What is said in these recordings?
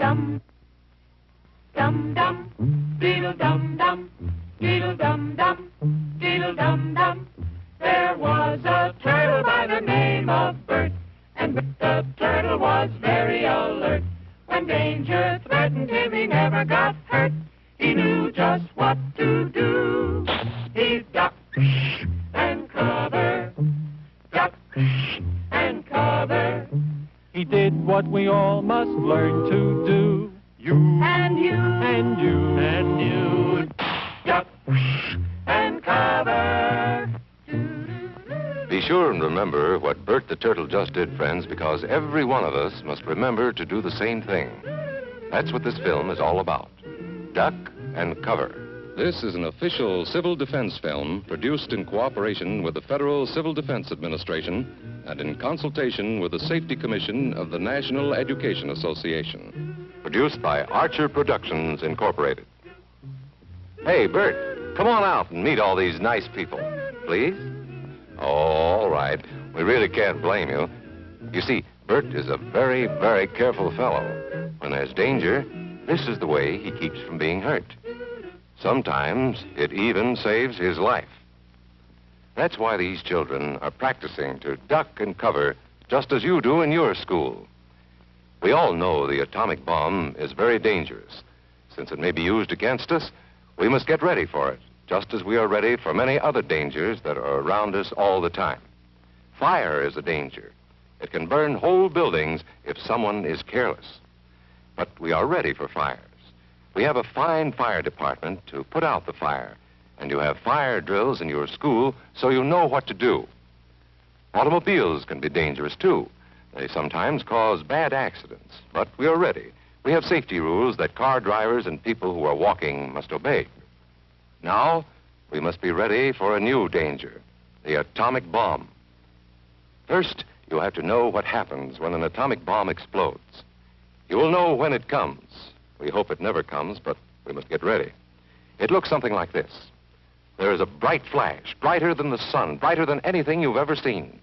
dum, dum dum, diddle dum dum, diddle dum dum, diddle dum dum. There was a turtle by the name of Bert, and the turtle was very alert. When danger threatened him, he never got hurt. He knew just what to do. He'd duck and cover, duck and cover. He did what we all must learn to do. You and you and you and you, duck and cover. Be sure and remember what Bert the Turtle just did, friends, because every one of us must remember to do the same thing. That's what this film is all about. Duck and cover. This is an official civil defense film produced in cooperation with the Federal Civil Defense Administration and in consultation with the Safety Commission of the National Education Association. Produced by Archer Productions, Incorporated. Hey, Bert, come on out and meet all these nice people, please. Oh, all right. We really can't blame you. You see, Bert is a very, very careful fellow. When there's danger, this is the way he keeps from being hurt. Sometimes it even saves his life. That's why these children are practicing to duck and cover just as you do in your school. We all know the atomic bomb is very dangerous. Since it may be used against us, we must get ready for it, just as we are ready for many other dangers that are around us all the time. Fire is a danger. It can burn whole buildings if someone is careless. But we are ready for fires. We have a fine fire department to put out the fire, and you have fire drills in your school so you know what to do. Automobiles can be dangerous, too. They sometimes cause bad accidents, but we are ready. We have safety rules that car drivers and people who are walking must obey. Now, we must be ready for a new danger, the atomic bomb. First, you have to know what happens when an atomic bomb explodes. You will know when it comes. We hope it never comes, but we must get ready. It looks something like this. There is a bright flash, brighter than the sun, brighter than anything you've ever seen.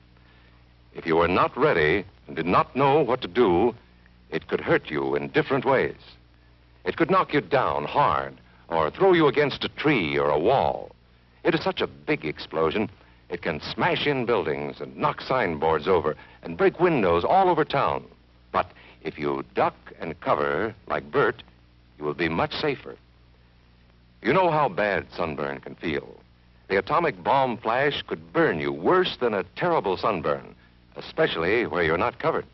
If you were not ready and did not know what to do, it could hurt you in different ways. It could knock you down hard or throw you against a tree or a wall. It is such a big explosion, it can smash in buildings and knock signboards over and break windows all over town. But if you duck and cover like Bert, you will be much safer. You know how bad sunburn can feel. The atomic bomb flash could burn you worse than a terrible sunburn, especially where you're not covered.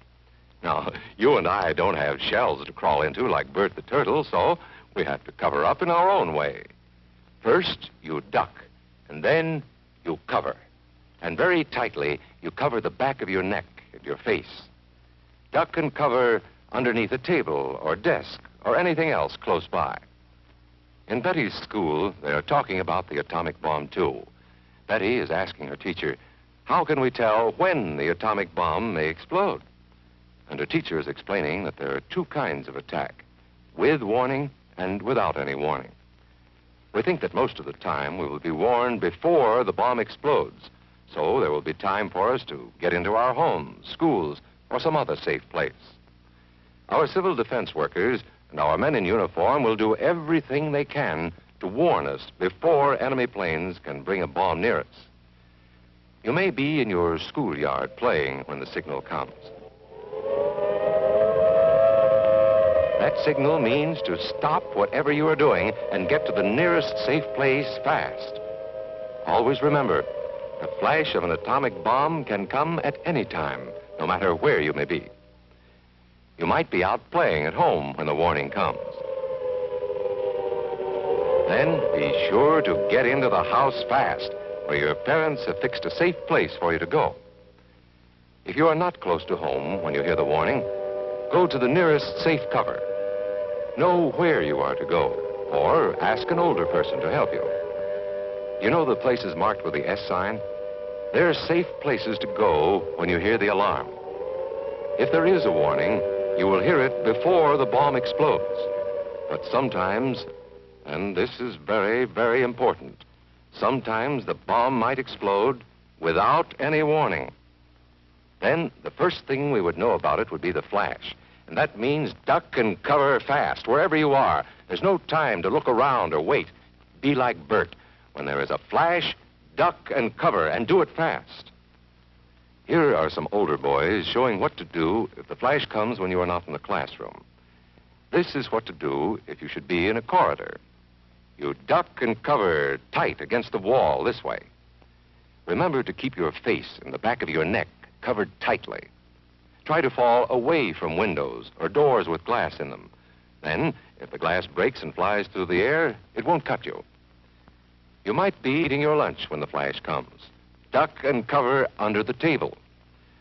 Now, you and I don't have shells to crawl into like Bert the Turtle, so we have to cover up in our own way. First, you duck, and then you cover. And very tightly, you cover the back of your neck and your face. Duck and cover underneath a table or desk or anything else close by. In Betty's school, they are talking about the atomic bomb, too. Betty is asking her teacher, how can we tell when the atomic bomb may explode? And her teacher is explaining that there are two kinds of attack, with warning and without any warning. We think that most of the time we will be warned before the bomb explodes, so there will be time for us to get into our homes, schools, or some other safe place. Our civil defense workers and our men in uniform will do everything they can to warn us before enemy planes can bring a bomb near us. You may be in your schoolyard playing when the signal comes. That signal means to stop whatever you are doing and get to the nearest safe place fast. Always remember, the flash of an atomic bomb can come at any time, no matter where you may be. You might be out playing at home when the warning comes. Then be sure to get into the house fast, where your parents have fixed a safe place for you to go. If you are not close to home when you hear the warning, go to the nearest safe cover. Know where you are to go, or ask an older person to help you. You know the places marked with the S sign? They're safe places to go when you hear the alarm. If there is a warning, you will hear it before the bomb explodes. But sometimes, and this is very, very important, sometimes the bomb might explode without any warning. Then the first thing we would know about it would be the flash. And that means duck and cover fast, wherever you are. There's no time to look around or wait. Be like Bert. When there is a flash, duck and cover, and do it fast. Here are some older boys showing what to do if the flash comes when you are not in the classroom. This is what to do if you should be in a corridor. You duck and cover tight against the wall this way. Remember to keep your face and the back of your neck covered tightly. Try to fall away from windows or doors with glass in them. Then, if the glass breaks and flies through the air, it won't cut you. You might be eating your lunch when the flash comes. Duck and cover under the table.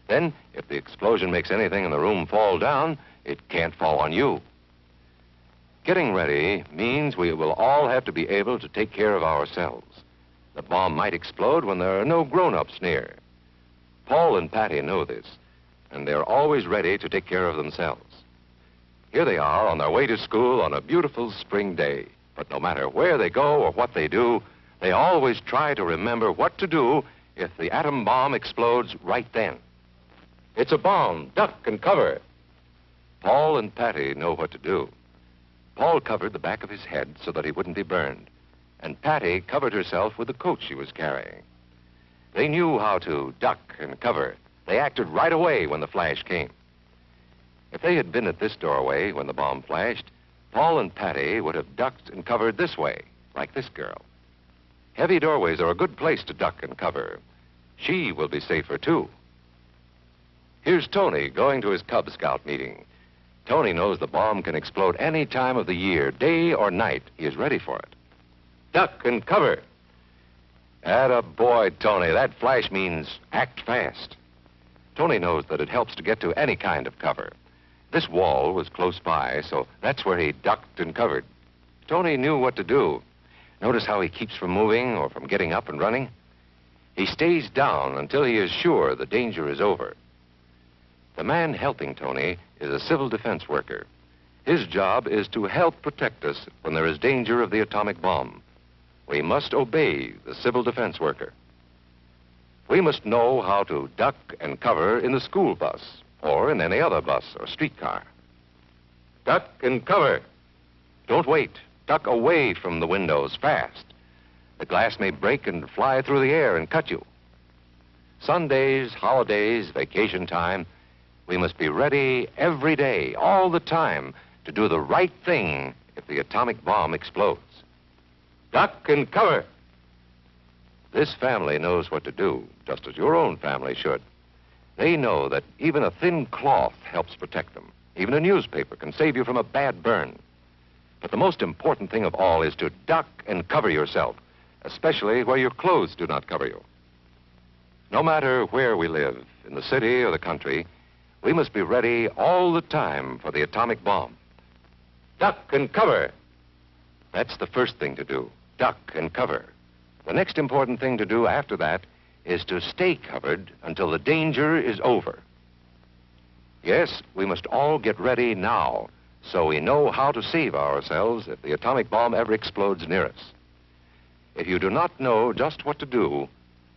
Then, if the explosion makes anything in the room fall down, it can't fall on you. Getting ready means we will all have to be able to take care of ourselves. The bomb might explode when there are no grown-ups near. Paul and Patty know this, and they're always ready to take care of themselves. Here they are on their way to school on a beautiful spring day. But no matter where they go or what they do, they always try to remember what to do if the atom bomb explodes right then. It's a bomb. Duck and cover. Paul and Patty know what to do. Paul covered the back of his head so that he wouldn't be burned, and Patty covered herself with the coat she was carrying. They knew how to duck and cover. They acted right away when the flash came. If they had been at this doorway when the bomb flashed, Paul and Patty would have ducked and covered this way, like this girl. Heavy doorways are a good place to duck and cover. She will be safer, too. Here's Tony going to his Cub Scout meeting. Tony knows the bomb can explode any time of the year, day or night. He is ready for it. Duck and cover. Atta boy, Tony. That flash means act fast. Tony knows that it helps to get to any kind of cover. This wall was close by, so that's where he ducked and covered. Tony knew what to do. Notice how he keeps from moving or from getting up and running? He stays down until he is sure the danger is over. The man helping Tony is a civil defense worker. His job is to help protect us when there is danger of the atomic bomb. We must obey the civil defense worker. We must know how to duck and cover in the school bus or in any other bus or streetcar. Duck and cover. Don't wait. Duck away from the windows fast. The glass may break and fly through the air and cut you. Sundays, holidays, vacation time, we must be ready every day, all the time, to do the right thing if the atomic bomb explodes. Duck and cover. This family knows what to do, just as your own family should. They know that even a thin cloth helps protect them. Even a newspaper can save you from a bad burn. But the most important thing of all is to duck and cover yourself, especially where your clothes do not cover you. No matter where we live, in the city or the country, we must be ready all the time for the atomic bomb. Duck and cover. That's the first thing to do, duck and cover. The next important thing to do after that is to stay covered until the danger is over. Yes, we must all get ready now so we know how to save ourselves if the atomic bomb ever explodes near us. If you do not know just what to do,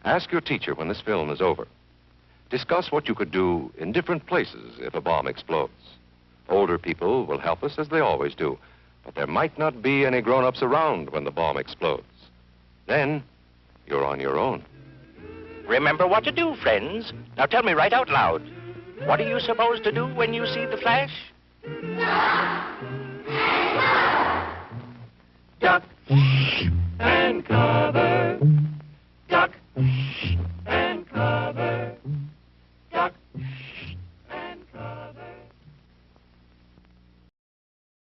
ask your teacher when this film is over. Discuss what you could do in different places if a bomb explodes. Older people will help us as they always do, but there might not be any grown-ups around when the bomb explodes. Then, you're on your own. Remember what to do, friends. Now tell me right out loud. What are you supposed to do when you see the flash?